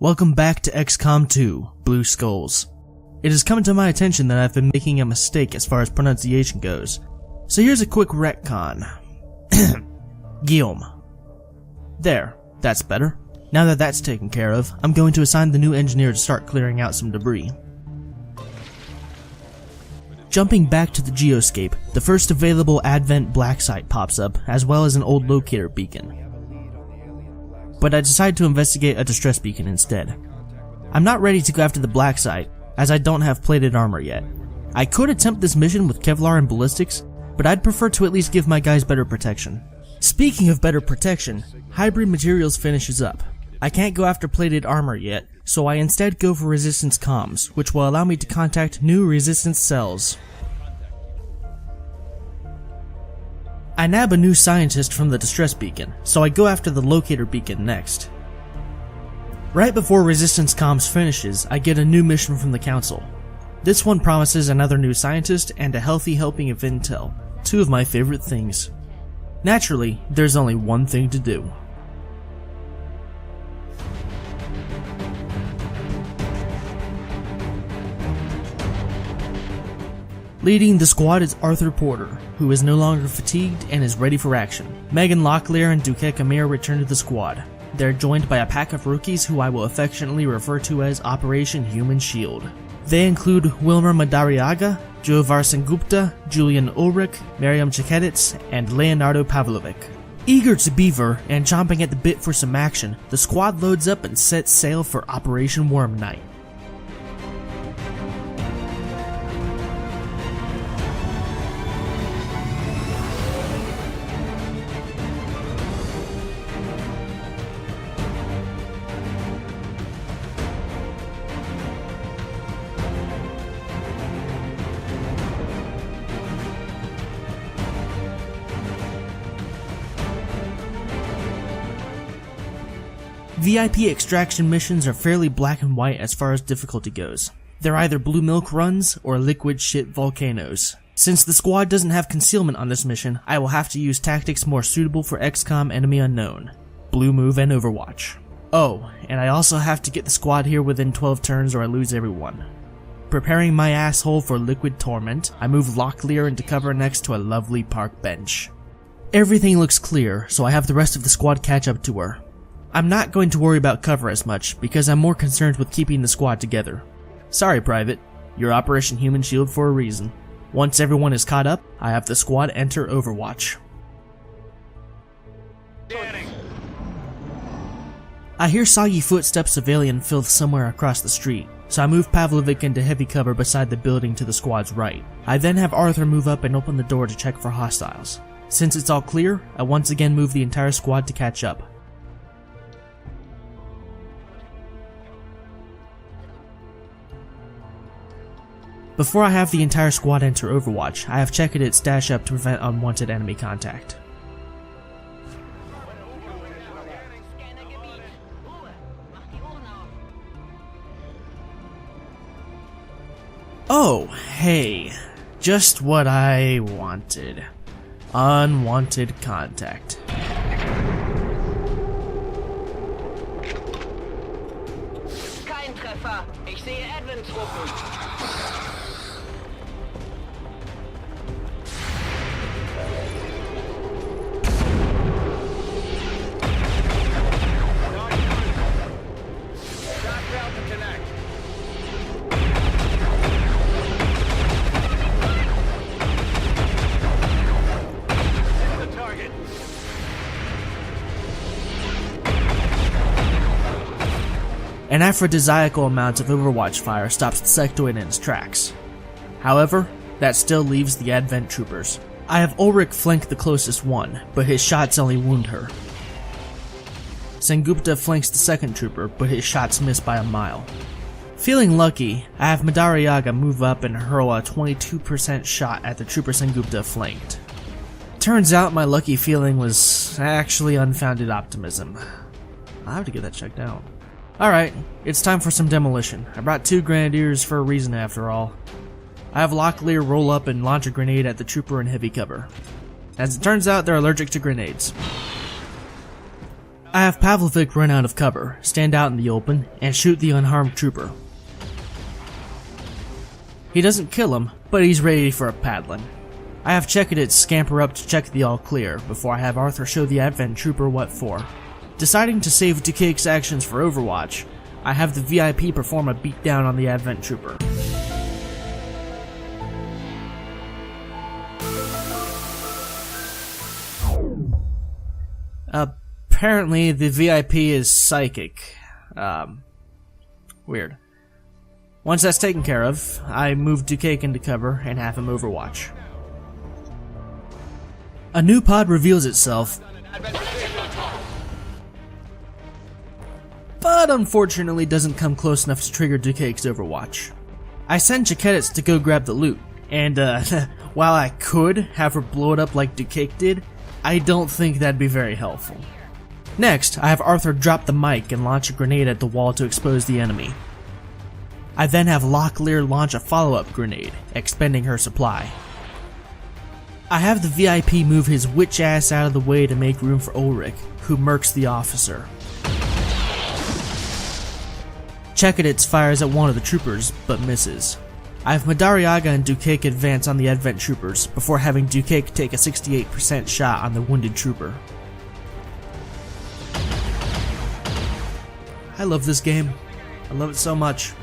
Welcome back to XCOM 2, Blue Skulls. It has come to my attention that I've been making a mistake as far as pronunciation goes, so here's a quick retcon. Guillaume. There, that's better. Now that that's taken care of, I'm going to assign the new engineer to start clearing out some debris. Jumping back to the geoscape, the first available Advent black site pops up, as well as an old locator beacon. But I decide to investigate a distress beacon instead. I'm not ready to go after the black site, as I don't have plated armor yet. I could attempt this mission with Kevlar and ballistics, but I'd prefer to at least give my guys better protection. Speaking of better protection, hybrid materials finishes up. I can't go after plated armor yet, so I instead go for resistance comms, which will allow me to contact new resistance cells. I nab a new scientist from the distress beacon, so I go after the locator beacon next. Right before resistance comms finishes, I get a new mission from the council. This one promises another new scientist and a healthy helping of intel, two of my favorite things. Naturally, there's only one thing to do. Leading the squad is Arthur Porter, who is no longer fatigued and is ready for action. Megan Locklear and Duque Amir return to the squad. They're joined by a pack of rookies who I will affectionately refer to as Operation Human Shield. They include Wilmer Madariaga, Jovar Sengupta, Julian Ulrich, Miriam Cheketitz, and Leonardo Pavlovic. Eager to beaver and chomping at the bit for some action, the squad loads up and sets sail for Operation Worm Night. VIP extraction missions are fairly black and white as far as difficulty goes. They're either blue milk runs or liquid shit volcanoes. Since the squad doesn't have concealment on this mission, I will have to use tactics more suitable for XCOM Enemy Unknown, Blue Move and Overwatch. Oh, and I also have to get the squad here within 12 turns or I lose everyone. Preparing my asshole for Liquid Torment, I move Locklear into cover next to a lovely park bench. Everything looks clear, so I have the rest of the squad catch up to her. I'm not going to worry about cover as much, because I'm more concerned with keeping the squad together. Sorry, Private. You're Operation Human Shield for a reason. Once everyone is caught up, I have the squad enter Overwatch. I hear soggy footsteps of alien filth somewhere across the street, so I move Pavlovic into heavy cover beside the building to the squad's right. I then have Arthur move up and open the door to check for hostiles. Since it's all clear, I once again move the entire squad to catch up. Before I have the entire squad enter Overwatch, I have checked its stash up to prevent unwanted enemy contact. Oh, hey, just what I wanted. Unwanted contact. Kein Treffer. Ich sehe Advent-Truppen. An aphrodisiacal amount of Overwatch fire stops the sectoid in its tracks. However, that still leaves the Advent troopers. I have Ulrich flank the closest one, but his shots only wound her. Sengupta flanks the second trooper, but his shots miss by a mile. Feeling lucky, I have Madariaga move up and hurl a 22% shot at the trooper Sengupta flanked. Turns out my lucky feeling was actually unfounded optimism. I'll have to get that checked out. Alright, it's time for some demolition. I brought 2 grenadiers for a reason after all. I have Locklear roll up and launch a grenade at the trooper in heavy cover. As it turns out, they're allergic to grenades. I have Pavlovic run out of cover, stand out in the open, and shoot the unharmed trooper. He doesn't kill him, but he's ready for a paddling. I have Chekadit scamper up to check the all clear, before I have Arthur show the Advent trooper what for. Deciding to save Ducake's actions for Overwatch, I have the VIP perform a beatdown on the Advent trooper. Apparently, the VIP is psychic. Weird. Once that's taken care of, I move Ducake into cover and have him overwatch. A new pod reveals itself, but unfortunately doesn't come close enough to trigger Ducake's overwatch. I send Chekadits to go grab the loot, and while I could have her blow it up like Ducake did, I don't think that'd be very helpful. Next, I have Arthur drop the mic and launch a grenade at the wall to expose the enemy. I then have Locklear launch a follow-up grenade, expending her supply. I have the VIP move his witch ass out of the way to make room for Ulrich, who murks the officer. Chekadits fires at one of the troopers, but misses. I have Madariaga and Ducake advance on the Advent troopers, before having Ducake take a 68% shot on the wounded trooper. I love this game. I love it so much.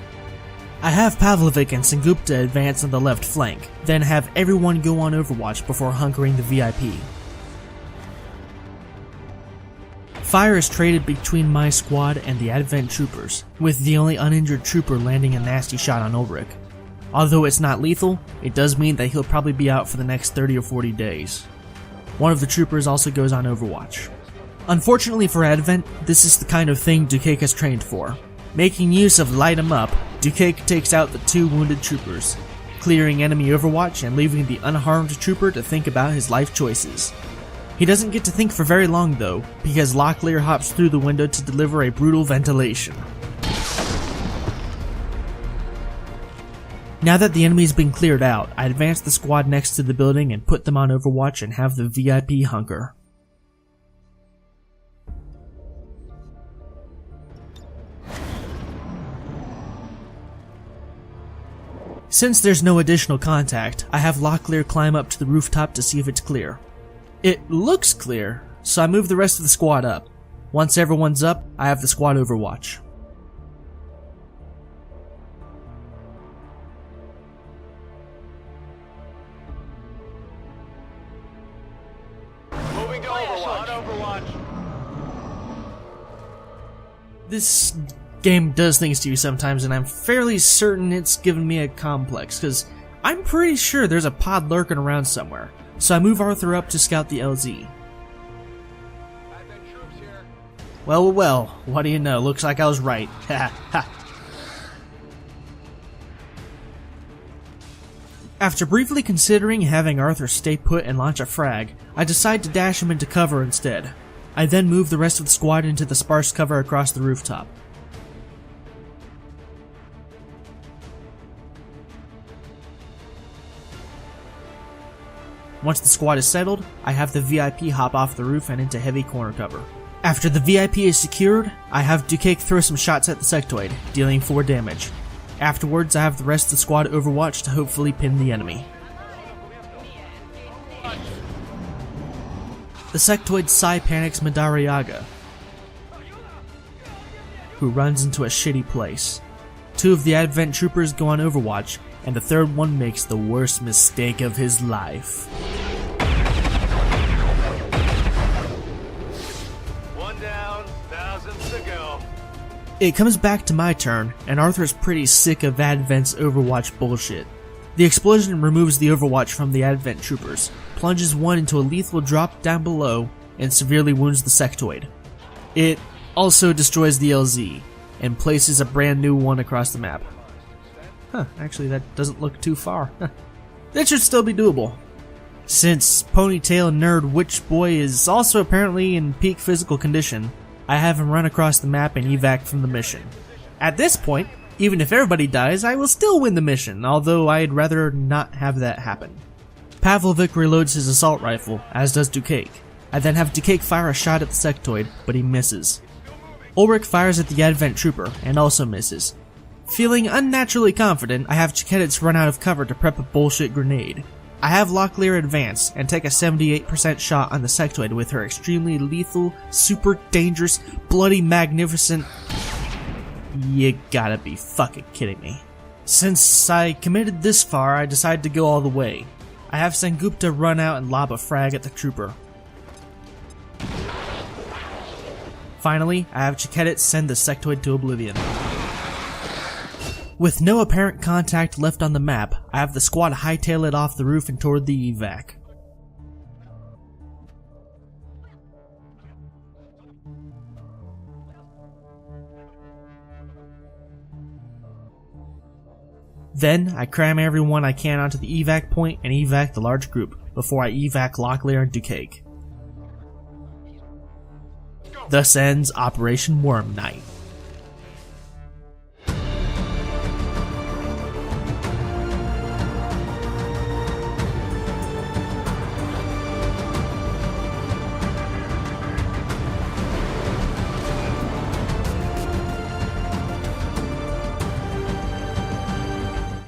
I have Pavlovic and Sengupta advance on the left flank, then have everyone go on Overwatch before hunkering the VIP. Fire is traded between my squad and the Advent troopers, with the only uninjured trooper landing a nasty shot on Ulrich. Although it's not lethal, it does mean that he'll probably be out for the next 30 or 40 days. One of the troopers also goes on Overwatch. Unfortunately for Advent, this is the kind of thing Ducake has trained for. Making use of Light 'em Up, Ducake takes out the two wounded troopers, clearing enemy Overwatch and leaving the unharmed trooper to think about his life choices. He doesn't get to think for very long though, because Locklear hops through the window to deliver a brutal ventilation. Now that the enemy's been cleared out, I advance the squad next to the building and put them on Overwatch and have the VIP hunker. Since there's no additional contact, I have Locklear climb up to the rooftop to see if it's clear. It looks clear, so I move the rest of the squad up. Once everyone's up, I have the squad overwatch. Moving to Overwatch. This game does things to you sometimes, and I'm fairly certain it's given me a complex, because I'm pretty sure there's a pod lurking around somewhere. So I move Arthur up to scout the LZ. Well, what do you know? Looks like I was right. After briefly considering having Arthur stay put and launch a frag, I decide to dash him into cover instead. I then move the rest of the squad into the sparse cover across the rooftop. Once the squad is settled, I have the VIP hop off the roof and into heavy corner cover. After the VIP is secured, I have Ducake throw some shots at the sectoid, dealing 4 damage. Afterwards, I have the rest of the squad overwatch to hopefully pin the enemy. The sectoid Psy panics Madariaga, who runs into a shitty place. 2 of the Advent troopers go on Overwatch, and the third one makes the worst mistake of his life. One down, thousands to go. It comes back to my turn, and Arthur's pretty sick of Advent's Overwatch bullshit. The explosion removes the Overwatch from the Advent troopers, plunges one into a lethal drop down below, and severely wounds the sectoid. It also destroys the LZ, and places a brand new one across the map. Actually that doesn't look too far. That should still be doable. Since Ponytail Nerd Witch Boy is also apparently in peak physical condition, I have him run across the map and evac from the mission. At this point, even if everybody dies, I will still win the mission, although I'd rather not have that happen. Pavlovic reloads his assault rifle, as does Ducake. I then have Decake fire a shot at the sectoid, but he misses. Ulrich fires at the Advent Trooper, and also misses. Feeling unnaturally confident, I have Chiketits run out of cover to prep a bullshit grenade. I have Locklear advance and take a 78% shot on the sectoid with her extremely lethal, super dangerous, bloody magnificent... You gotta be fucking kidding me. Since I committed this far, I decide to go all the way. I have Sengupta run out and lob a frag at the trooper. Finally, I have Chiketit send the sectoid to oblivion. With no apparent contact left on the map, I have the squad hightail it off the roof and toward the evac. Then, I cram everyone I can onto the evac point and evac the large group, before I evac Locklear and Ducake. Thus ends Operation Worm Night.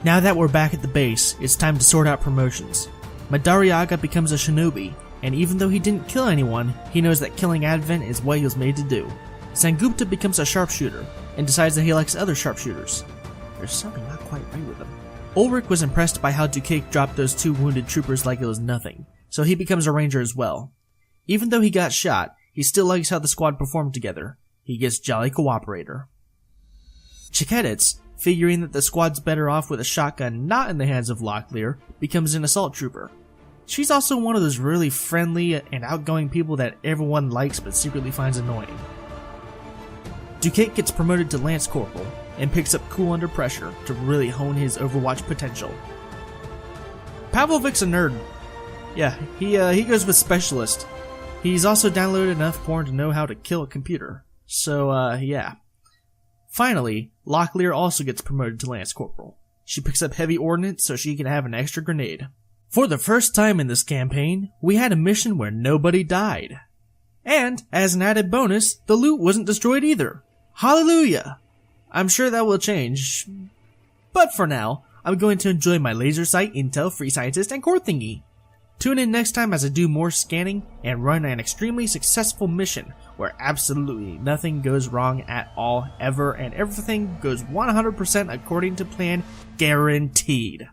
Now that we're back at the base, it's time to sort out promotions. Madariaga becomes a shinobi, and even though he didn't kill anyone, he knows that killing Advent is what he was made to do. Sengupta becomes a sharpshooter, and decides that he likes other sharpshooters. There's something not quite right with him. Ulrich was impressed by how Ducake dropped those 2 wounded troopers like it was nothing, so he becomes a ranger as well. Even though he got shot, he still likes how the squad performed together. He gets jolly cooperator. Chiketits, figuring that the squad's better off with a shotgun not in the hands of Locklear, becomes an assault trooper. She's also one of those really friendly and outgoing people that everyone likes but secretly finds annoying. Ducake gets promoted to Lance Corporal and picks up Cool Under Pressure to really hone his Overwatch potential. Pavlovic's a nerd. Yeah, he goes with Specialist. He's also downloaded enough porn to know how to kill a computer. So, yeah. Finally, Locklear also gets promoted to Lance Corporal. She picks up heavy ordnance so she can have an extra grenade. For the first time in this campaign, we had a mission where nobody died. And, as an added bonus, the loot wasn't destroyed either. Hallelujah! I'm sure that will change. But for now, I'm going to enjoy my laser sight, intel, free scientist, and core thingy. Tune in next time as I do more scanning and run an extremely successful mission where absolutely nothing goes wrong at all ever and everything goes 100% according to plan, guaranteed.